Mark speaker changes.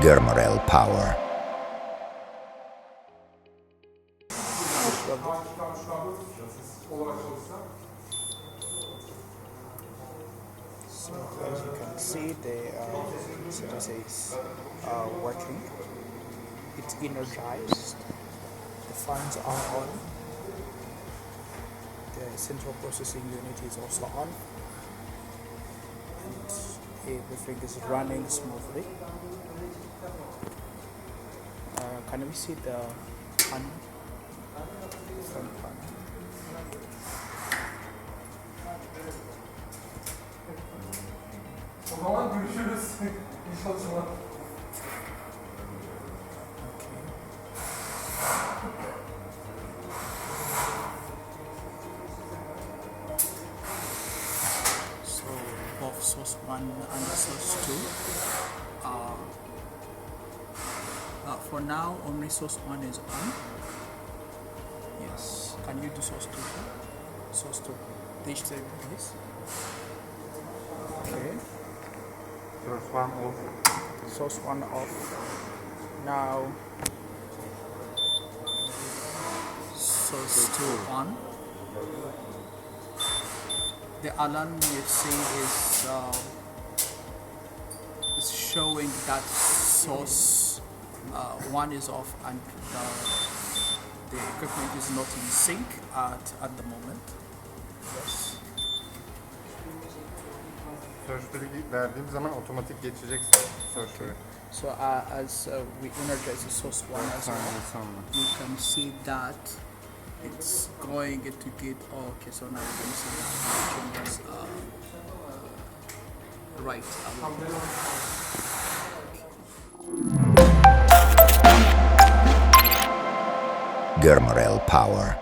Speaker 1: Germarel power.
Speaker 2: So as you can see, the STS is working. It's energized. The fans are on. The central processing unit is also on, and everything is running smoothly. Can we see the panel? Front panel.
Speaker 3: O zaman görüşürüz. İyi çalışmalar.
Speaker 2: So both source 1 and source 2 for now only source 1 is on. Yes, can you do source 2? Source 2, this table please. Okay,
Speaker 3: Source 1 off.
Speaker 2: source 1 off. Now source 2 on. The alarm you see is showing that source 1 is off and the equipment is not in sync at the moment. Yes.
Speaker 3: Search'leri verdiğim zaman otomatik geçecek search'leri.
Speaker 2: So as we energize the source 1 as well, you can see that it's going to get okay. So now you can see that changes right.
Speaker 1: Germarel power.